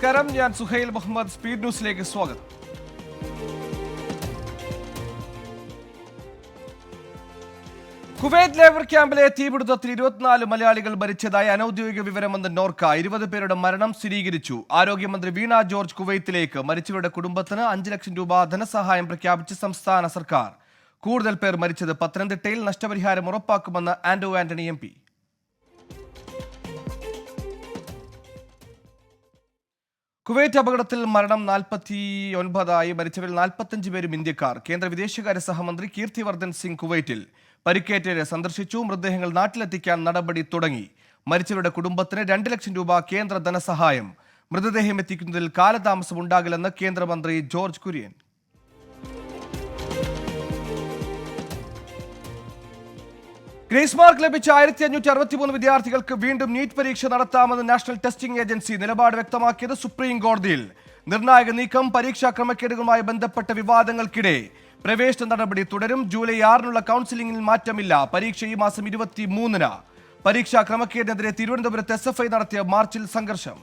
നമസ്കാരം, ഞാൻ സുഹൈൽ മുഹമ്മദ്. സ്പീഡ് ന്യൂസിലേക്ക് സ്വാഗതം. കുവൈറ്റ് ലേബർ ക്യാമ്പിലെ തീപിടുത്തത്തിൽ 24 മലയാളികൾ മരിച്ചതായി അനൌദ്യോഗിക വിവരമെന്ന് നോർക്ക. 20 പേരുടെ മരണം സ്ഥിരീകരിച്ചു. ആരോഗ്യമന്ത്രി വീണ ജോർജ് കുവൈത്തിലേക്ക് മരിച്ചവരുടെ കുടുംബത്തിന് 5 ലക്ഷം രൂപ ധനസഹായം പ്രഖ്യാപിച്ച് സംസ്ഥാന സർക്കാർ. കൂടുതൽ പേർ മരിച്ചത് പത്തനംതിട്ടയിൽ. നഷ്ടപരിഹാരം ഉറപ്പാക്കുമെന്ന് ആന്റണി MP. കുവൈറ്റ് അപകടത്തിൽ മരണം 49ആയി. മരിച്ചവരിൽ 45 പേരും ഇന്ത്യക്കാർ. കേന്ദ്ര വിദേശകാര്യ സഹമന്ത്രി കീർത്തിവർദ്ധൻ സിംഗ് കുവൈറ്റിൽ പരിക്കേറ്റവരെ സന്ദർശിച്ചു. മൃതദേഹങ്ങൾ നാട്ടിലെത്തിക്കാൻ നടപടി തുടങ്ങി. മരിച്ചവരുടെ കുടുംബത്തിന് 2 ലക്ഷം രൂപ കേന്ദ്ര ധനസഹായം. മൃതദേഹം എത്തിക്കുന്നതിൽ കാലതാമസം ഉണ്ടാകില്ലെന്ന് കേന്ദ്രമന്ത്രി ജോർജ് കുര്യൻ. ഗ്രേസ് മാർക്ക് ലഭിച്ച 1563 വിദ്യാർത്ഥികൾക്ക് വീണ്ടും നീറ്റ് പരീക്ഷ നടത്താമെന്ന് നാഷണൽ ടെസ്റ്റിംഗ് ഏജൻസി നിലപാട് വ്യക്തമാക്കിയത് സുപ്രീം കോടതിയിൽ. നിർണായക നീക്കം. പരീക്ഷാ ക്രമക്കേടുകളുമായി ബന്ധപ്പെട്ട വിവാദങ്ങൾക്കിടെ പ്രവേശന നടപടി തുടരും. ജൂലൈ 6-നുള്ള കൗൺസിലിംഗിൽ മാറ്റമില്ല. പരീക്ഷ ഈ മാസം 23-ന്. പരീക്ഷാ ക്രമക്കേടിനെതിരെ തിരുവനന്തപുരത്ത് SFI നടത്തിയ മാർച്ചിൽ സംഘർഷം.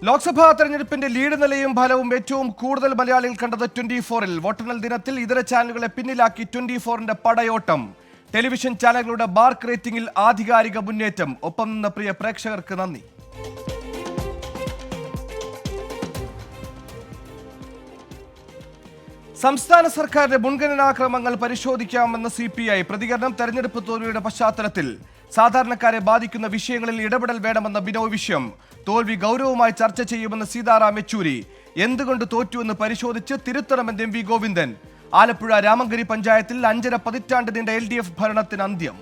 ലോക്സഭാ തെരഞ്ഞെടുപ്പിന്റെ ലീഡ് നിലയും ഫലവും ഏറ്റവും കൂടുതൽ മലയാളികൾ കണ്ടത് 24-ൽ. വോട്ടെണ്ണൽ ദിനത്തിൽ ഇതര ചാനലുകളെ പിന്നിലാക്കി 24-ന്റെ പടയോട്ടം. ടെലിവിഷൻ ചാനലുകളുടെ മാർക്ക് റേറ്റിംഗിൽ ആധികാരിക മുന്നേറ്റം. ഒപ്പം നിന്ന് പ്രിയ പ്രേക്ഷകർക്ക് നന്ദി. സംസ്ഥാന സർക്കാരിന്റെ മുൻഗണനാക്രമങ്ങൾ പരിശോധിക്കാമെന്ന് CPI. പ്രതികരണം. തെരഞ്ഞെടുപ്പ് തോൽവിയുടെ പശ്ചാത്തലത്തിൽ സാധാരണക്കാരെ ബാധിക്കുന്ന വിഷയങ്ങളിൽ ഇടപെടൽ വേണമെന്ന ബിനോയ് വിശ്വം. തോൽവി ഗൗരവമായി ചർച്ച ചെയ്യുമെന്ന് സീതാറാം യെച്ചൂരി. എന്തുകൊണ്ട് തോറ്റുവെന്ന് പരിശോധിച്ച് തിരുത്തണമെന്ന് MV ഗോവിന്ദൻ. ആലപ്പുഴ രാമങ്കരി പഞ്ചായത്തിൽ 5.5 പതിറ്റാണ്ട് നീണ്ട LDF ഭരണത്തിന് അന്ത്യം.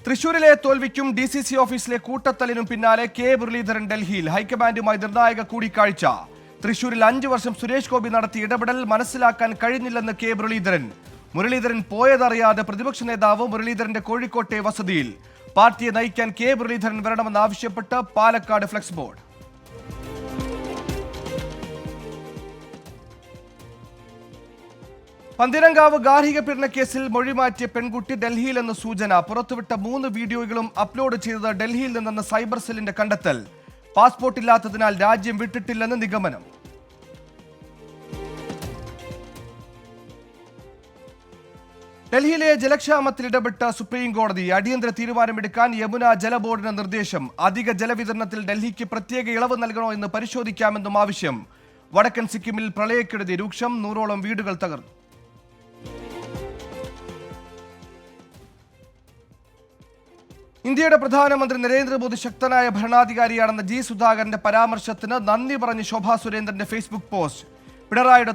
തൃശൂരിലെ തോൽവിക്കും DCC ഓഫീസിലെ കൂട്ടത്തലിനും പിന്നാലെ K മുരളീധരൻ ഡൽഹിയിൽ. ഹൈക്കമാൻഡുമായി നിർണായക കൂടിക്കാഴ്ച. തൃശൂരിൽ 5 വർഷം സുരേഷ് ഗോപി നടത്തിയ ഇടപെടൽ മനസ്സിലാക്കാൻ കഴിഞ്ഞില്ലെന്ന് K മുരളീധരൻ. മുരളീധരൻ പോയതറിയാതെ പ്രതിപക്ഷ നേതാവ് മുരളീധരന്റെ കോഴിക്കോട്ടെ വസതിയിൽ. പാർട്ടിയെ നയിക്കാൻ K മുരളീധരൻ വരണമെന്നാവശ്യപ്പെട്ട് പാലക്കാട് ഫ്ലെക്സ് ബോർഡ്. പന്തീരങ്കാവ് ഗാർഹിക പീഡന കേസിൽ മൊഴിമാറ്റിയ പെൺകുട്ടി ഡൽഹിയിലെന്ന് സൂചന. പുറത്തുവിട്ട 3 വീഡിയോകളും അപ്ലോഡ് ചെയ്തത് ഡൽഹിയിൽ നിന്നെന്ന് സൈബർ സെല്ലിന്റെ കണ്ടെത്തൽ. പാസ്പോർട്ട് ഇല്ലാത്തതിനാൽ രാജ്യം വിട്ടിട്ടില്ലെന്ന് നിഗമനം. ഡൽഹിയിലെ ജലക്ഷാമത്തിൽ ഇടപെട്ട സുപ്രീം കോടതി. അടിയന്തര തീരുമാനമെടുക്കാൻ യമുന ജല ബോർഡിന് നിർദ്ദേശം. അധിക ജലവിതരണത്തിൽ ഡൽഹിക്ക് പ്രത്യേക ഇളവ് നൽകണോ എന്ന് പരിശോധിക്കാമെന്നും ആവശ്യം. വടക്കൻ സിക്കിമിൽ പ്രളയക്കെടുതി രൂക്ഷം. 100ഓളം വീടുകൾ തകർന്നു. ഇന്ത്യയുടെ പ്രധാനമന്ത്രി നരേന്ദ്രമോദി ശക്തനായ ഭരണാധികാരിയാണെന്ന G സുധാകരന്റെ പരാമർശത്തിന് നന്ദി പറഞ്ഞ് ശോഭാ സുരേന്ദ്രന്റെ ഫേസ്ബുക്ക് പോസ്റ്റ്. പിണറായിയുടെ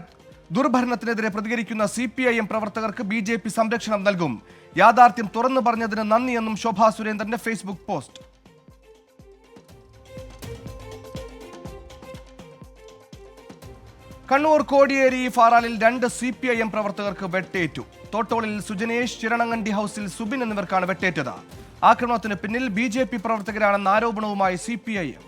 ദുർഭരണത്തിനെതിരെ പ്രതികരിക്കുന്ന CPIM പ്രവർത്തകർക്ക് BJP സംരക്ഷണം നൽകും. യാഥാർത്ഥ്യം തുറന്നു പറഞ്ഞതിന് നന്ദിയെന്നും ശോഭാ സുരേന്ദ്രന്റെ ഫേസ്ബുക്ക് പോസ്റ്റ്. കണ്ണൂർ കോടിയേരി ഫാറാലിൽ 2 CPIM പ്രവർത്തകർക്ക് വെട്ടേറ്റു. തോട്ടോളിൽ സുജനേഷ്, ചിരണങ്ങണ്ടി ഹൌസിൽ സുബിൻ എന്നിവർക്കാണ് വെട്ടേറ്റത്. ആക്രമണത്തിന് പിന്നിൽ BJP പ്രവർത്തകരാണെന്ന ആരോപണവുമായി CPIM.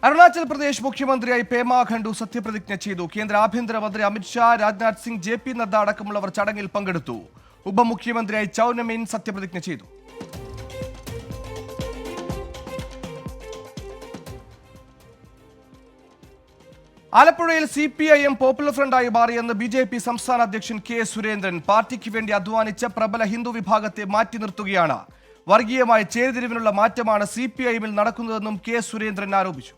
അരുണാചൽ പ്രദേശ് മുഖ്യമന്ത്രിയായി പേമ ഖണ്ഡു സത്യപ്രതിജ്ഞ ചെയ്തു. കേന്ദ്ര ആഭ്യന്തരമന്ത്രി അമിത്ഷാ, രാജ്നാഥ് സിംഗ്, JP നദ്ദ അടക്കമുള്ളവർ ചടങ്ങിൽ പങ്കെടുത്തു. ഉപമുഖ്യമന്ത്രിയായി ചൌനമീൻ സത്യപ്രതിജ്ഞ ചെയ്തു. ആലപ്പുഴയിൽ CPIM പോപ്പുലർ ഫ്രണ്ടായി മാറിയെന്ന് BJP സംസ്ഥാന അധ്യക്ഷൻ K സുരേന്ദ്രൻ. പാർട്ടിക്ക് വേണ്ടി അധ്വാനിച്ച പ്രബല ഹിന്ദു വിഭാഗത്തെ മാറ്റി നിർത്തുകയാണ്. വർഗീയമായ ചേരിതിരിവിനുള്ള മാറ്റമാണ് CPIMൽ നടക്കുന്നതെന്നും K സുരേന്ദ്രൻ ആരോപിച്ചു.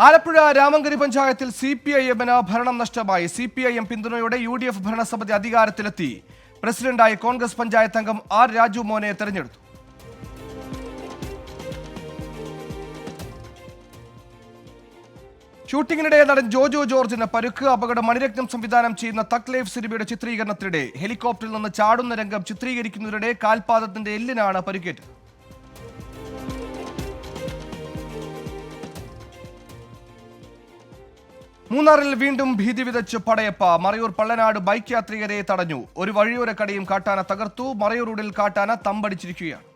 ആലപ്പുഴ രാമങ്കരി പഞ്ചായത്തിൽ CPIMന് ഭരണം നഷ്ടമായി. CPIM പിന്തുണയോടെ UDF ഭരണസമിതി അധികാരത്തിലെത്തി. പ്രസിഡന്റായി കോൺഗ്രസ് പഞ്ചായത്ത് അംഗം R രാജു മോനെ തെരഞ്ഞെടുത്തു. ഷൂട്ടിങ്ങിനിടെ നടൻ ജോജോ ജോർജിന് പരുക്ക്. അപകടം മണിരത്നം സംവിധാനം ചെയ്യുന്ന തക് ലൈഫ് സിനിമയുടെ ചിത്രീകരണത്തിനിടെ ഹെലികോപ്റ്ററിൽ നിന്ന് ചാടുന്ന രംഗം ചിത്രീകരിക്കുന്നതിനിടെ കാൽപാദത്തിന്റെ എല്ലിനാണ് പരുക്കേറ്റത്. മൂന്നാറിൽ വീണ്ടും ഭീതി വിതച്ച് പടയപ്പ. മറയൂർ പള്ളനാട് ബൈക്ക് യാത്രികരെ തടഞ്ഞു. ഒരു വഴിയോര കടയും കാട്ടാന തകർത്തു. മറയൂർ റോഡിൽ കാട്ടാന തമ്പടിച്ചിരിക്കുകയാണ്.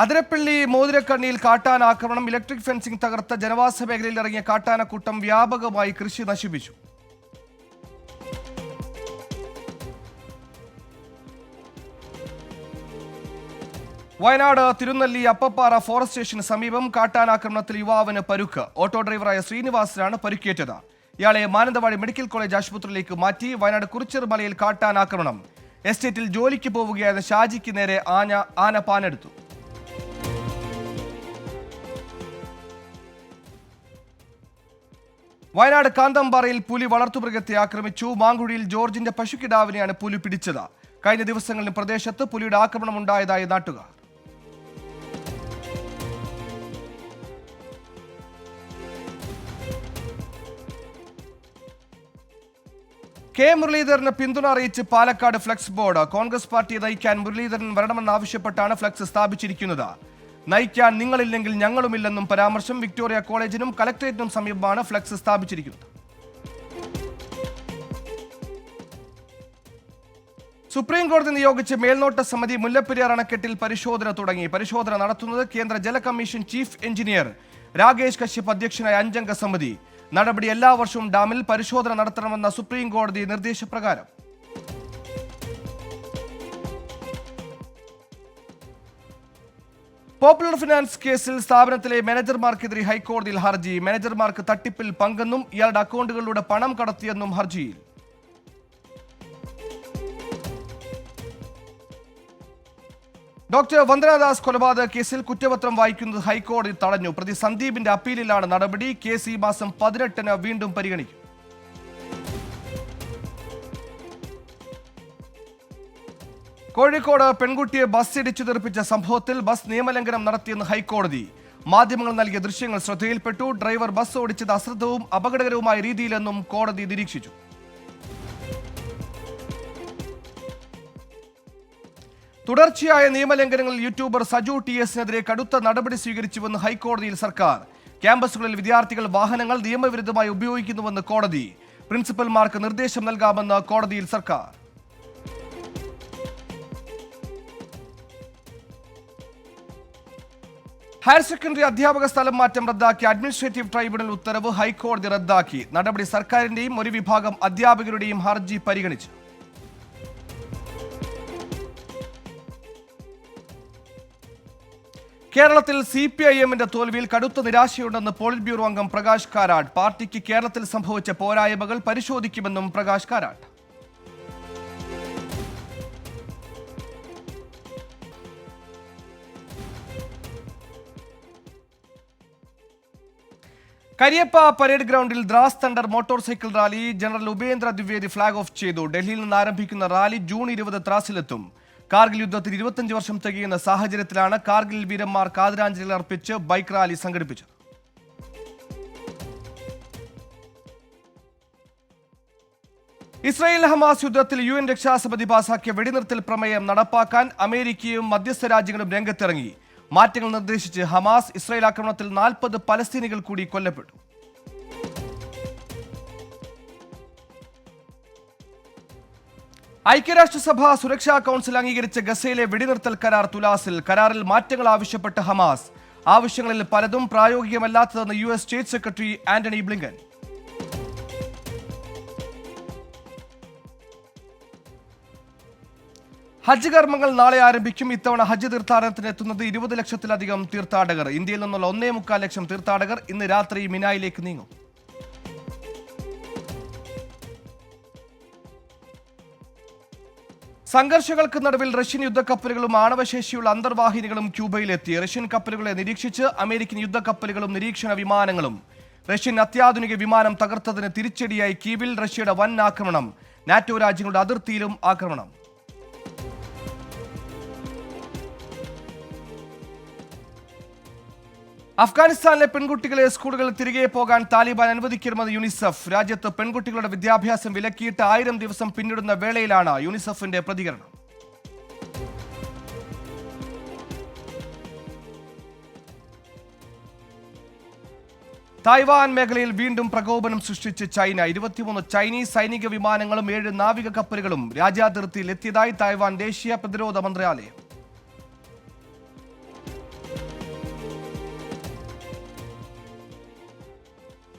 അതിരപ്പള്ളി മോതിരക്കണ്ണിയിൽ കാട്ടാനാക്രമണം. ഇലക്ട്രിക് ഫെൻസിംഗ് തകർത്ത ജനവാസ മേഖലയിൽ ഇറങ്ങിയ കാട്ടാനക്കൂട്ടം വ്യാപകമായി കൃഷി നശിപ്പിച്ചു. വയനാട് തിരുനെല്ലി അപ്പപ്പാറ ഫോറസ്റ്റ് സ്റ്റേഷന് സമീപം കാട്ടാനാക്രമണത്തിൽ യുവാവിന് പരുക്ക്. ഓട്ടോ ഡ്രൈവറായ ശ്രീനിവാസനാണ് പരുക്കേറ്റത്. ഇയാളെ മാനന്തവാടി മെഡിക്കൽ കോളേജ് ആശുപത്രിയിലേക്ക് മാറ്റി. വയനാട് കുറിച്യർ മലയിൽ കാട്ടാനാക്രമണം. എസ്റ്റേറ്റിൽ ജോലിക്ക് പോവുകയായിരുന്ന ഷാജിക്ക് നേരെ ആന പാനെടുത്തു. വയനാട് കാന്തമ്പാറയിൽ പുലി വളർത്തുമൃഗത്തെ ആക്രമിച്ചു. മാങ്കുഴിയിൽ ജോർജിന്റെ പശുക്കിടാവിനെയാണ് പുലി പിടിച്ചത്. കഴിഞ്ഞ ദിവസങ്ങളിൽ പ്രദേശത്ത് പുലിയുടെ ആക്രമണം ഉണ്ടായതായി നാട്ടുകാർ. കെ മുരളീധരന് പിന്തുണ അറിയിച്ച് പാലക്കാട് ഫ്ലെക്സ് ബോർഡ്. കോൺഗ്രസ് പാർട്ടിയെ നയിക്കാൻ മുരളീധരൻ വരണമെന്നാവശ്യപ്പെട്ടാണ് ഫ്ലെക്സ് സ്ഥാപിച്ചിരിക്കുന്നത്. നയിക്കാൻ നിങ്ങളില്ലെങ്കിൽ ഞങ്ങളുമില്ലെന്നും പരാമർശം. വിക്ടോറിയ കോളേജിനും കലക്ടറേറ്റിനും സമീപമാണ് ഫ്ലെക്സ് സ്ഥാപിച്ചിരിക്കുന്നത്. സുപ്രീം കോടതി നിയോഗിച്ച മേൽനോട്ട സമിതി മുല്ലപ്പെരിയാർ അണക്കെട്ടിൽ പരിശോധന തുടങ്ങി. പരിശോധന നടത്തുന്നത് കേന്ദ്ര ജല commission chief engineer Rakesh Kashyap അധ്യക്ഷനായ 5-അംഗ സമിതി. നടപടി എല്ലാ വർഷവും ഡാമിൽ പരിശോധന നടത്തണമെന്ന സുപ്രീം കോടതി നിർദ്ദേശപ്രകാരം. പോപ്പുലർ ഫിനാൻസ് കേസിൽ സ്ഥാപനത്തിലെ മാനേജർമാർക്കെതിരെ ഹൈക്കോടതിയിൽ ഹർജി. മാനേജർമാർക്ക് തട്ടിപ്പിൽ പങ്കെന്നും ഇയാളുടെ അക്കൗണ്ടുകളിലൂടെ പണം കടത്തിയെന്നും ഹർജിയിൽ. ഡോക്ടർ വന്ദനാദാസ് കൊലപാതക കേസിൽ കുറ്റപത്രം വായിക്കുന്നത് ഹൈക്കോടതി തടഞ്ഞു. പ്രതി സന്ദീപിന്റെ അപ്പീലിലാണ് നടപടി. കേസ് ഈ മാസം 18-ന് വീണ്ടും പരിഗണിക്കും. കോഴിക്കോട് പെൺകുട്ടിയെ ബസ് ഇടിച്ചു തെറിപ്പിച്ച സംഭവത്തിൽ ബസ് നിയമലംഘനം നടത്തിയെന്ന് ഹൈക്കോടതി. മാധ്യമങ്ങൾ നൽകിയ ദൃശ്യങ്ങൾ ശ്രദ്ധയിൽപ്പെട്ടു. ഡ്രൈവർ ബസ് ഓടിച്ചത് അശ്രദ്ധവും അപകടകരവുമായ രീതിയിലെന്നും കോടതി നിരീക്ഷിച്ചു. തുടർച്ചയായ നിയമലംഘനങ്ങളിൽ യൂട്യൂബർ സജു TS-നെതിരെ കടുത്ത നടപടി സ്വീകരിച്ചുവെന്ന് ഹൈക്കോടതിയിൽ സർക്കാർ. ക്യാമ്പസുകളിൽ വിദ്യാർത്ഥികൾ വാഹനങ്ങൾ നിയമവിരുദ്ധമായി ഉപയോഗിക്കുന്നുവെന്ന് കോടതി. പ്രിൻസിപ്പൽമാർക്ക് നിർദ്ദേശം നൽകാമെന്ന് കോടതിയിൽ സർക്കാർ. ഹയർ സെക്കൻഡറി അധ്യാപക സ്ഥലം മാറ്റം റദ്ദാക്കി അഡ്മിനിസ്ട്രേറ്റീവ് ട്രൈബ്യൂണൽ ഉത്തരവ് ഹൈക്കോടതി റദ്ദാക്കി. നടപടി സർക്കാരിന്റെയും ഒരു വിഭാഗം അധ്യാപകരുടെയും ഹർജി പരിഗണിച്ചു. കേരളത്തിൽ CPIM-ന്റെ തോൽവിയിൽ കടുത്ത നിരാശയുണ്ടെന്ന് പോളിറ്റ് ബ്യൂറോ അംഗം പ്രകാശ് കാരാട്ട്. പാർട്ടിക്ക് കേരളത്തിൽ സംഭവിച്ച പോരായ്മകൾ പരിശോധിക്കുമെന്നും പ്രകാശ് കാരാട്ട്. കരിയപ്പ പരേഡ് ഗ്രൗണ്ടിൽ Dras thunder motorcycle rally general Upendra Dwivedi flag off ചെയ്തു. ഡൽഹിയിൽ നിന്ന് ആരംഭിക്കുന്ന റാലി ജൂൺ 20 ദ്രാസിലെത്തും. കാർഗിൽ യുദ്ധത്തിൽ 25 വർഷം തികയുന്ന സാഹചര്യത്തിലാണ് കാർഗിൽ വീരന്മാർക്ക് ആദരാഞ്ജലികൾ അർപ്പിച്ച് ബൈക്ക് റാലി സംഘടിപ്പിച്ചത്. ഇസ്രായേൽ ഹമാസ് യുദ്ധത്തിൽ UN രക്ഷാസമിതി പാസാക്കിയ വെടിനിർത്തൽ പ്രമേയം നടപ്പാക്കാൻ അമേരിക്കയും മധ്യസ്ഥ രാജ്യങ്ങളും രംഗത്തിറങ്ങി. മാറ്റങ്ങൾ നിർദ്ദേശിച്ച് ഹമാസ്. ഇസ്രായേൽ ആക്രമണത്തിൽ 40 പലസ്തീനികൾ കൂടി കൊല്ലപ്പെട്ടു. ഐക്യരാഷ്ട്രസഭ സുരക്ഷാ കൗൺസിൽ അംഗീകരിച്ച ഗസയിലെ വെടിനിർത്തൽ കരാർ തുലാസിൽ. കരാറിൽ മാറ്റങ്ങൾ ആവശ്യപ്പെട്ട ഹമാസ്. ആവശ്യങ്ങളിൽ പലതും പ്രായോഗികമല്ലാത്തതെന്ന് US state secretary Antony Blinken. ഹജ്ജ് കർമ്മങ്ങൾ നാളെ ആരംഭിക്കും. ഇത്തവണ ഹജ്ജ് തീർത്ഥാടനത്തിന് എത്തുന്നത് 20 ലക്ഷത്തിലധികം തീർത്ഥാടകർ. ഇന്ത്യയിൽ നിന്നുള്ള 1.25 ലക്ഷം തീർത്ഥാടകർ ഇന്ന് രാത്രി മിനായിലേക്ക് നീങ്ങും. സംഘർഷങ്ങൾക്ക് നടുവിൽ റഷ്യൻ യുദ്ധക്കപ്പലുകളും ആണവശേഷിയുള്ള അന്തർവാഹിനികളും ക്യൂബയിലെത്തി. റഷ്യൻ കപ്പലുകളെ നിരീക്ഷിച്ച് അമേരിക്കൻ യുദ്ധക്കപ്പലുകളും നിരീക്ഷണ വിമാനങ്ങളും. റഷ്യൻ അത്യാധുനിക വിമാനം തകർത്തതിന് തിരിച്ചടിയായി കീവിൽ റഷ്യയുടെ വൻ ആക്രമണം. നാറ്റോ രാജ്യങ്ങളുടെ അതിർത്തിയിലും ആക്രമണം. അഫ്ഗാനിസ്ഥാനിലെ പെൺകുട്ടികളെ സ്കൂളുകളിൽ തിരികെ പോകാൻ താലിബാൻ അനുവദിക്കരുമെന്ന് യുനിസെഫ്. രാജ്യത്ത് പെൺകുട്ടികളുടെ വിദ്യാഭ്യാസം വിലക്കിയിട്ട് 1000 ദിവസം പിന്നിടുന്ന വേളയിലാണ് യുനിസെഫിന്റെ പ്രതികരണം. തായ്വാൻ മേഖലയിൽ വീണ്ടും പ്രകോപനം സൃഷ്ടിച്ച് ചൈന. 23 ചൈനീസ് സൈനിക വിമാനങ്ങളും 7 നാവിക കപ്പലുകളും രാജ്യാതിർത്തിയിൽ എത്തിയതായി തായ്വാൻ ദേശീയ പ്രതിരോധ മന്ത്രാലയം.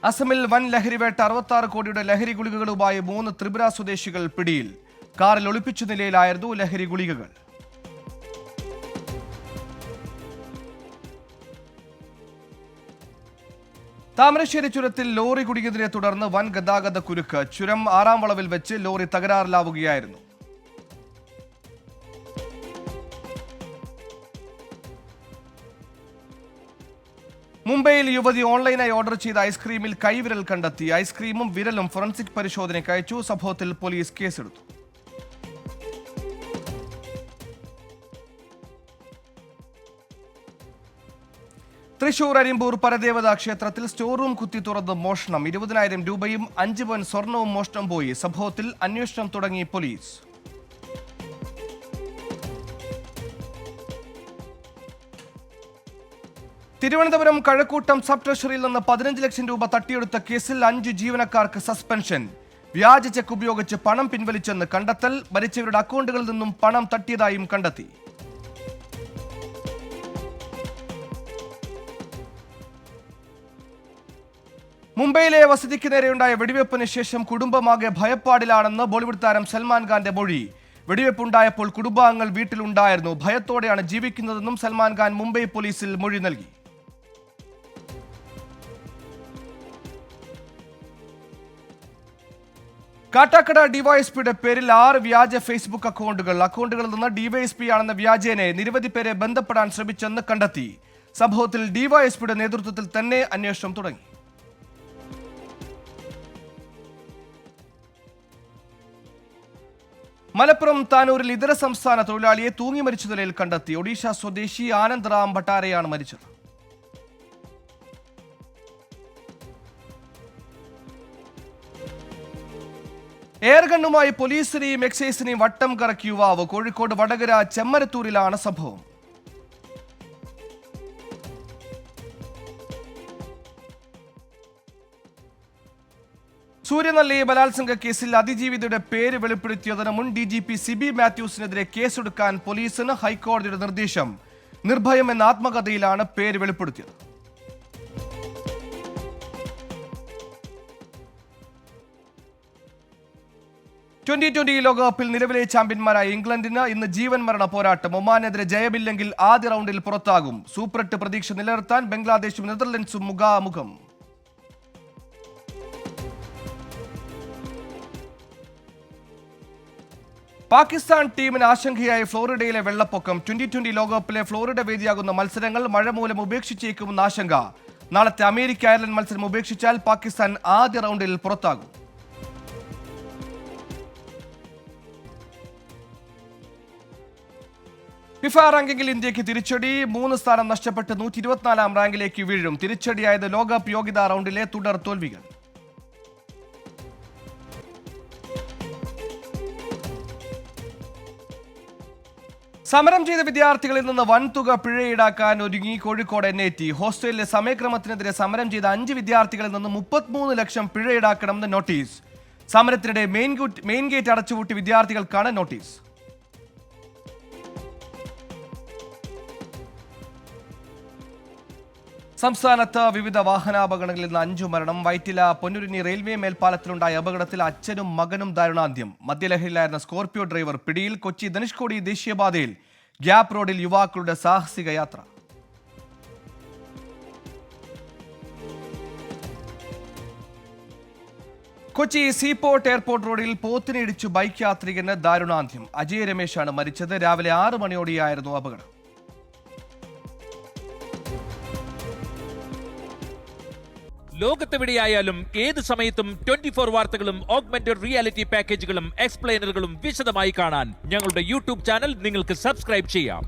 അസമിൽ വൻ ലഹരിവേട്ട 66 കോടിയുടെ ലഹരി ഗുളികകളുമായി 3 ത്രിപുര സ്വദേശികൾ പിടിയിൽ. കാറിൽ ഒളിപ്പിച്ച നിലയിലായിരുന്നു ലഹരി ഗുളികകൾ. താമരശ്ശേരി ചുരത്തിൽ ലോറി കുടുങ്ങിയതിനെ തുടർന്ന് വൻ ഗതാഗത കുരുക്ക്. ചുരം 6-ാം വളവിൽ വെച്ച് ലോറി തകരാറിലാവുകയായിരുന്നു. മുംബൈയിൽ യുവതി ഓൺലൈനായി ഓർഡർ ചെയ്ത ഐസ്ക്രീമിൽ കൈവിരൽ കണ്ടെത്തി. ഐസ്ക്രീമും വിരലും ഫോറൻസിക് പരിശോധനയ്ക്ക് അയച്ചു. സംഭവത്തിൽ പോലീസ് കേസെടുത്തു. തൃശൂർ അരിമ്പൂർ പരദേവതാ ക്ഷേത്രത്തിൽ സ്റ്റോർ റൂം കുത്തി തുറന്ന് മോഷണം. 20,000 രൂപയും 5 പവൻ സ്വർണവും മോഷണം പോയി. സംഭവത്തിൽ അന്വേഷണം തുടങ്ങി പോലീസ്. തിരുവനന്തപുരം കഴക്കൂട്ടം സബ് ട്രഷറിയിൽ നിന്ന് 15 ലക്ഷം രൂപ തട്ടിയെടുത്ത കേസിൽ 5 ജീവനക്കാർക്ക് സസ്പെൻഷൻ. വ്യാജ ചെക്ക് ഉപയോഗിച്ച് പണം പിൻവലിച്ചെന്ന് കണ്ടെത്തൽ. മരിച്ചവരുടെ അക്കൗണ്ടുകളിൽ നിന്നും പണം തട്ടിയതായും കണ്ടെത്തി. മുംബൈയിലെ വസതിക്ക് നേരെയുണ്ടായ വെടിവെപ്പിന് ശേഷം കുടുംബമാകെ ഭയപ്പാടിലാണെന്ന് ബോളിവുഡ് താരം സൽമാൻ ഖാന്റെ മൊഴി. വെടിവെപ്പുണ്ടായപ്പോൾ കുടുംബാംഗങ്ങൾ വീട്ടിലുണ്ടായിരുന്നു. ഭയത്തോടെയാണ് ജീവിക്കുന്നതെന്നും സൽമാൻ ഖാൻ മുംബൈ പോലീസിൽ മൊഴി നൽകി. കാട്ടാക്കട ഡിവൈഎസ്പിയുടെ പേരിൽ 6 വ്യാജ ഫേസ്ബുക്ക് അക്കൗണ്ടുകളിൽ നിന്ന് ഡിവൈഎസ്പി ആണെന്ന വ്യാജേനെ നിരവധി പേരെ ബന്ധപ്പെടാൻ ശ്രമിച്ചെന്ന് കണ്ടെത്തി. സംഭവത്തിൽ ഡിവൈഎസ്പിയുടെ നേതൃത്വത്തിൽ തന്നെ അന്വേഷണം തുടങ്ങി. മലപ്പുറം താനൂരിൽ ഇതര സംസ്ഥാന തൊഴിലാളിയെ തൂങ്ങി മരിച്ച നിലയിൽ കണ്ടെത്തി. ഒഡീഷ സ്വദേശി ആനന്ദ് റാം ഭട്ടാരെയാണ് മരിച്ചത്. എയർഗണ്ണുമായി പോലീസിനെയും എക്സൈസിനെയും വട്ടം കറക്കി യുവാവ്. കോഴിക്കോട് വടകര ചെമ്മരത്തൂരിലാണ് സംഭവം. സൂര്യനല്ലി ബലാത്സംഗ കേസിൽ അതിജീവിതയുടെ പേര് വെളിപ്പെടുത്തിയതിന് മുൻ DGP സിബി മാത്യൂസിനെതിരെ കേസെടുക്കാൻ പോലീസിന് ഹൈക്കോടതിയുടെ നിർദ്ദേശം. നിർഭയം എന്ന ആത്മകഥയിലാണ് പേര് വെളിപ്പെടുത്തിയത്. T20 ലോകകപ്പിൽ നിലവിലെ ചാമ്പ്യന്മാരായ ഇംഗ്ലണ്ടിന് ഇന്ന് ജീവൻ മരണ പോരാട്ടം. ഒമാനെതിരെ ജയമില്ലെങ്കിൽ ആദ്യ റൗണ്ടിൽ പുറത്താകും. സൂപ്പർ 8 പ്രതീക്ഷ നിലനിർത്താൻ ബംഗ്ലാദേശും നെതർലൻഡ്സും മുഖാമുഖം. പാകിസ്ഥാൻ ടീമിന് ആശങ്കയായി ഫ്ലോറിഡയിലെ വെള്ളപ്പൊക്കം. T20 ലോകകപ്പിലെ ഫ്ലോറിഡ വേദിയാകുന്ന മത്സരങ്ങൾ മഴ മൂലം ഉപേക്ഷിച്ചേക്കുമെന്ന ആശങ്ക. നാളത്തെ അമേരിക്ക അയർലൻഡ് മത്സരം ഉപേക്ഷിച്ചാൽ പാകിസ്ഥാൻ ആദ്യ റൗണ്ടിൽ പുറത്താകും. ഫിഫ റാങ്കിങ്ങിൽ ഇന്ത്യക്ക് തിരിച്ചടി. 3 സ്ഥാനം നഷ്ടപ്പെട്ട് 124-ാം റാങ്കിലേക്ക് വീഴും. തിരിച്ചടിയായത് ലോകകപ്പ് യോഗ്യതാ റൗണ്ടിലെ തുടർ തോൽവികൾ. സമരം ചെയ്ത വിദ്യാർത്ഥികളിൽ നിന്ന് വൻതുക പിഴ ഈടാക്കാൻ ഒരുങ്ങി കോഴിക്കോട് NIT. ഹോസ്റ്റലിലെ സമയക്രമത്തിനെതിരെ സമരം ചെയ്ത 5 വിദ്യാർത്ഥികളിൽ നിന്ന് 33 ലക്ഷം പിഴ ഈടാക്കണമെന്ന് നോട്ടീസ്. സമരത്തിനിടെ മെയിൻ ഗേറ്റ് അടച്ചുപൂട്ടി വിദ്യാർത്ഥികൾക്കാണ് നോട്ടീസ്. സംസ്ഥാനത്ത് വിവിധ വാഹനാപകടങ്ങളിൽ നിന്ന് 5 മരണം. വൈറ്റില പൊന്നുരുന്നി റെയിൽവേ മേൽപ്പാലത്തിലുണ്ടായ അപകടത്തിൽ അച്ഛനും മകനും ദാരുണാന്ത്യം. മദ്യലഹരിയിലായിരുന്ന സ്കോർപിയോ ഡ്രൈവർ പിടിയിൽ. കൊച്ചി ധനുഷ്കോടി ദേശീയപാതയിൽ ഗ്യാപ് റോഡിൽ യുവാക്കളുടെ സാഹസിക യാത്ര. കൊച്ചി സീപോർട്ട് എയർപോർട്ട് റോഡിൽ പോത്തിനെ ഇടിച്ചു ബൈക്ക് യാത്രികന് ദാരുണാന്ത്യം. അജയ് രമേശാണ് മരിച്ചത്. രാവിലെ 6 മണിയോടെയായിരുന്നു അപകടം. ലോകത്തെവിടെയായാലും ഏത് സമയത്തും 24 വാർത്തകളും ഓഗ്മെന്റഡ് റിയാലിറ്റി പാക്കേജുകളും എക്സ്പ്ലെയിനറുകളും വിശദമായി കാണാൻ ഞങ്ങളുടെ യൂട്യൂബ് ചാനൽ നിങ്ങൾക്ക് സബ്സ്ക്രൈബ് ചെയ്യാം.